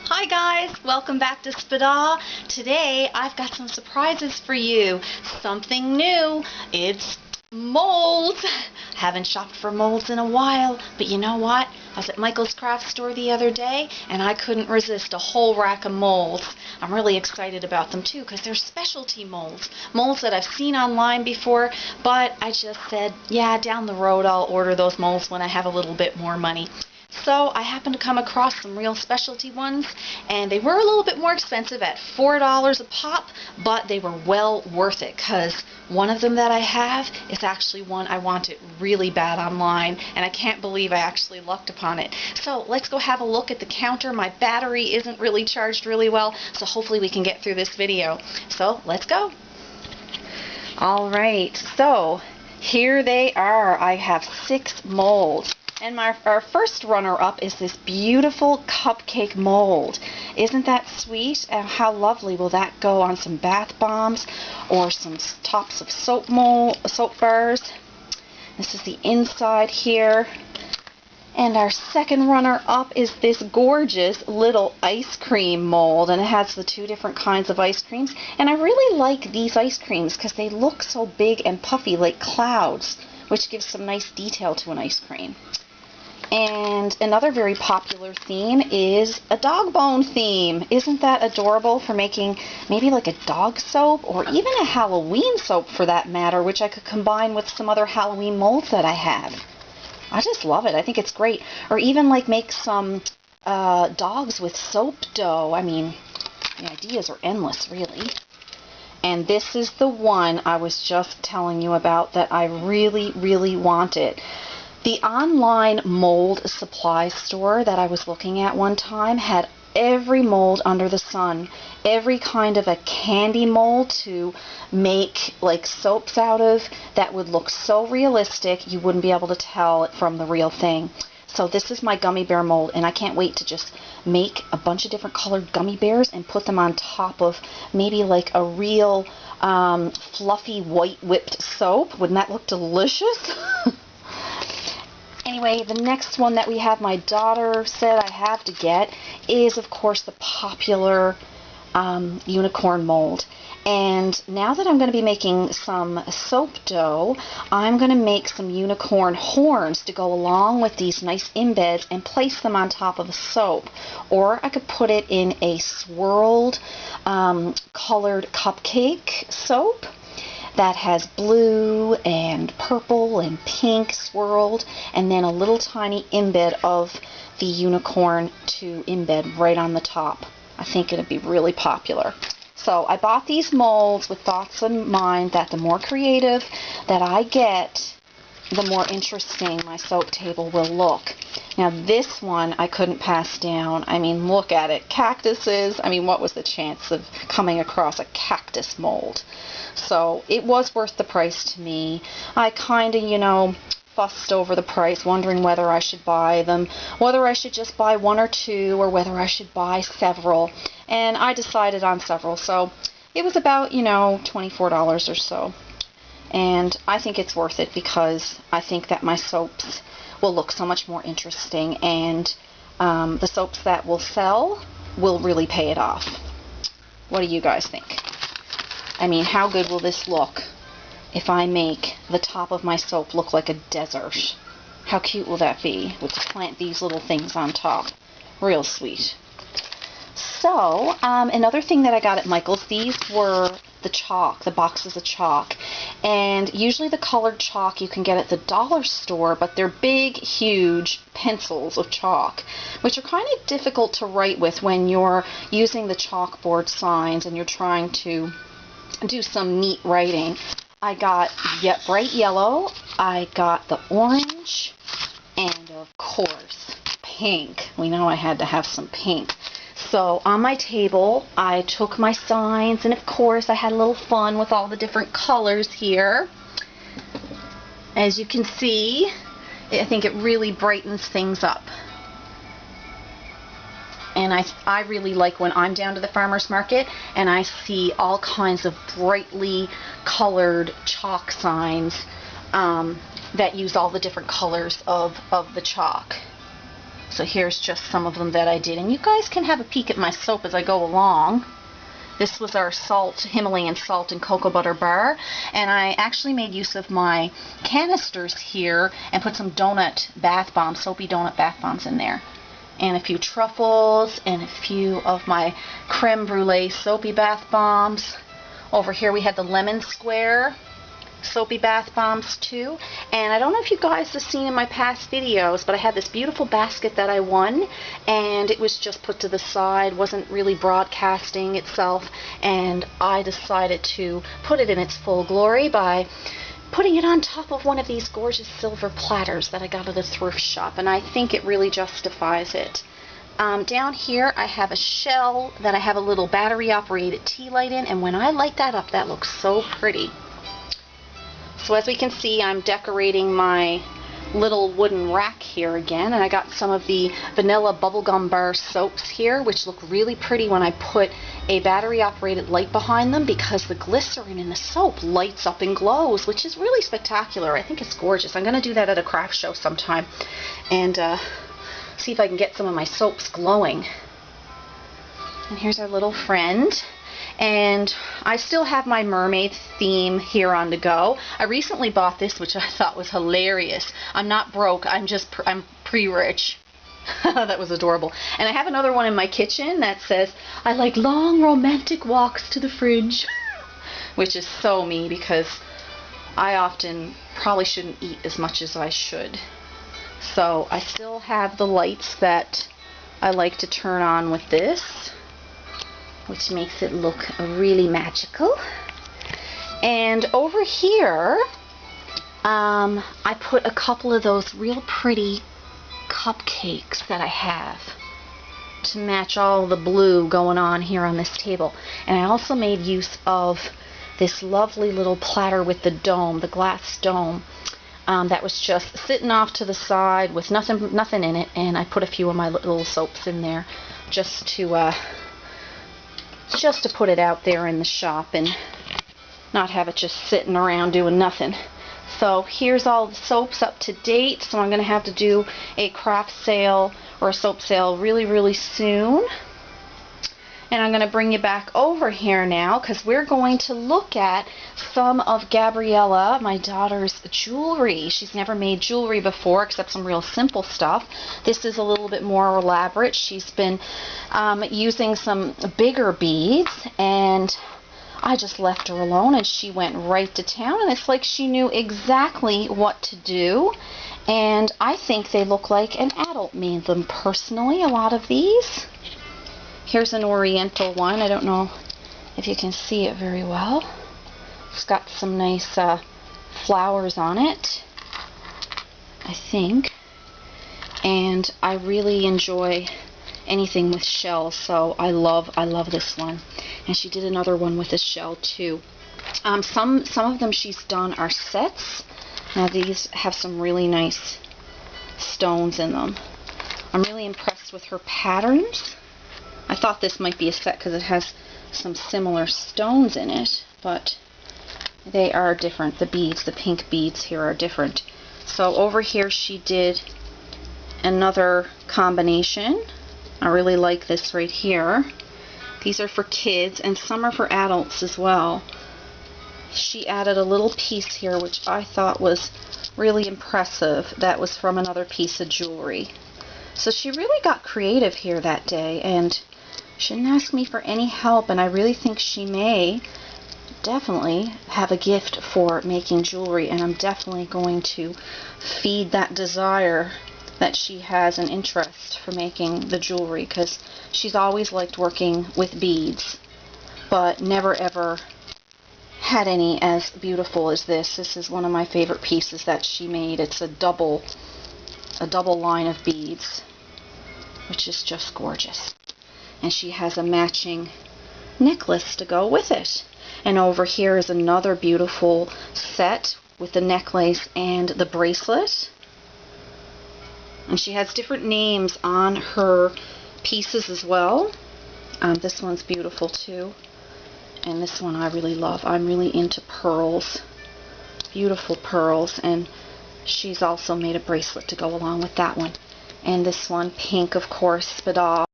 Hi guys, welcome back to Spada. Today I've got some surprises for you. Something new. It's molds. Haven't shopped for molds in a while, but you know what? I was at Micheals Craft store the other day and I couldn't resist a whole rack of molds. I'm really excited about them too because they're specialty molds. Molds that I've seen online before, but I just said, yeah, down the road I'll order those molds when I have a little bit more money. So I happened to come across some real specialty ones, and they were a little bit more expensive at $4 a pop, but they were well worth it because one of them that I have is actually one I wanted really bad online, and I can't believe I actually lucked upon it. So let's go have a look at the counter. My battery isn't really charged really well, so hopefully we can get through this video. So let's go. Alright, so here they are. I have 6 molds. And our first runner-up is this beautiful cupcake mold. Isn't that sweet? And how lovely will that go on some bath bombs or some tops of soap bars? This is the inside here. And our second runner-up is this gorgeous little ice cream mold, and it has the 2 different kinds of ice creams. And I really like these ice creams because they look so big and puffy like clouds, which gives some nice detail to an ice cream. And another very popular theme is a dog bone theme. Isn't that adorable for making maybe like a dog soap or even a Halloween soap for that matter, which I could combine with some other Halloween molds that I have. I just love it. I think it's great. Or even like make some dogs with soap dough. I mean, the ideas are endless, really. And this is the one I was just telling you about that I really, really wanted. The online mold supply store that I was looking at one time had every mold under the sun, every kind of a candy mold to make like soaps out of that would look so realistic you wouldn't be able to tell it from the real thing. So this is my gummy bear mold, and I can't wait to just make a bunch of different colored gummy bears and put them on top of maybe like a real fluffy white whipped soap. Wouldn't that look delicious? Anyway, the next one that we have, my daughter said I have to get, is of course the popular unicorn mold. And now that I'm going to be making some soap dough, I'm going to make some unicorn horns to go along with these nice embeds and place them on top of the soap. Or I could put it in a swirled colored cupcake soap that has blue and purple and pink swirled, and then a little tiny embed of the unicorn to embed right on the top. I think it'd be really popular. So I bought these molds with thoughts in mind that the more creative that I get, the more interesting my soap table will look. Now this one I couldn't pass down. I mean, look at it. Cactuses. I mean, what was the chance of coming across a cactus mold? So it was worth the price to me. I kind of, fussed over the price, wondering whether I should buy them, whether I should just buy 1 or 2, or whether I should buy several. And I decided on several. So it was about, $24 or so. And I think it's worth it because I think that my soaps will look so much more interesting, and the soaps that will sell will really pay it off. What do you guys think? I mean, how good will this look if I make the top of my soap look like a desert? How cute will that be? We'll plant these little things on top. Real sweet. So, another thing that I got at Micheals, these were the chalk, the boxes of chalk. And usually the colored chalk you can get at the dollar store, but they're big, huge pencils of chalk, which are kind of difficult to write with when you're using the chalkboard signs and you're trying to do some neat writing. I got bright yellow, I got the orange, and of course pink. We know I had to have some pink. So on my table I took my signs, and of course I had a little fun with all the different colors here. As you can see, I think it really brightens things up. And I really like when I'm down to the farmer's market and I see all kinds of brightly colored chalk signs that use all the different colors of the chalk. So here's just some of them that I did. And you guys can have a peek at my soap as I go along. This was our salt, Himalayan salt and cocoa butter bar. And I actually made use of my canisters here and put some donut bath bombs, soapy donut bath bombs in there. And a few truffles and a few of my creme brulee soapy bath bombs. Over here we had the lemon square soapy bath bombs too. And I don't know if you guys have seen in my past videos, but I had this beautiful basket that I won, and it was just put to the side, wasn't really broadcasting itself, and I decided to put it in its full glory by putting it on top of one of these gorgeous silver platters that I got at a thrift shop, and I think it really justifies it. Down here I have a shell that I have a little battery operated tea light in, and when I light that up, that looks so pretty. So as we can see, I'm decorating my little wooden rack here again, and I got some of the vanilla bubblegum bar soaps here, which look really pretty when I put a battery operated light behind them, because the glycerin in the soap lights up and glows, which is really spectacular. I think it's gorgeous. I'm going to do that at a craft show sometime and see if I can get some of my soaps glowing. And here's our little friend. And I still have my mermaid theme here on the go. I recently bought this, which I thought was hilarious. I'm not broke, I'm pre-rich. That was adorable. And I have another one in my kitchen that says, I like long romantic walks to the fridge. Which is so me, because I often probably shouldn't eat as much as I should. So I still have the lights that I like to turn on with this, which makes it look really magical. And over here, I put a couple of those real pretty cupcakes that I have to match all the blue going on here on this table. And I also made use of this lovely little platter with the dome, the glass dome, that was just sitting off to the side with nothing in it, and I put a few of my little soaps in there just to put it out there in the shop and not have it just sitting around doing nothing. So here's all the soaps up to date. So I'm going to have to do a craft sale or a soap sale really soon. And I'm going to bring you back over here now, because we're going to look at some of Gabriella, my daughter's jewelry. She's never made jewelry before except some real simple stuff. This is a little bit more elaborate. She's been using some bigger beads, and I just left her alone and she went right to town, and it's like she knew exactly what to do. And I think they look like an adult made them personally, a lot of these. Here's an oriental one. I don't know if you can see it very well. It's got some nice flowers on it, I think. And I really enjoy anything with shells, so I love this one. And she did another one with a shell too. Some of them she's done are sets. Now these have some really nice stones in them. I'm really impressed with her patterns. I thought this might be a set because it has some similar stones in it, but they are different. The beads, the pink beads here are different. So over here she did another combination. I really like this right here. These are for kids and some are for adults as well. She added a little piece here which I thought was really impressive. That was from another piece of jewelry. So she really got creative here that day, and she didn't ask me for any help, and I really think she may definitely have a gift for making jewelry, and I'm definitely going to feed that desire that she has an interest for making the jewelry, because she's always liked working with beads, but never ever had any as beautiful as this. This is one of my favorite pieces that she made. It's a double line of beads, which is just gorgeous. And she has a matching necklace to go with it. And over here is another beautiful set with the necklace and the bracelet. And she has different names on her pieces as well. This one's beautiful too. And this one I really love. I'm really into pearls. Beautiful pearls. And she's also made a bracelet to go along with that one. And this one, pink, of course, Spada.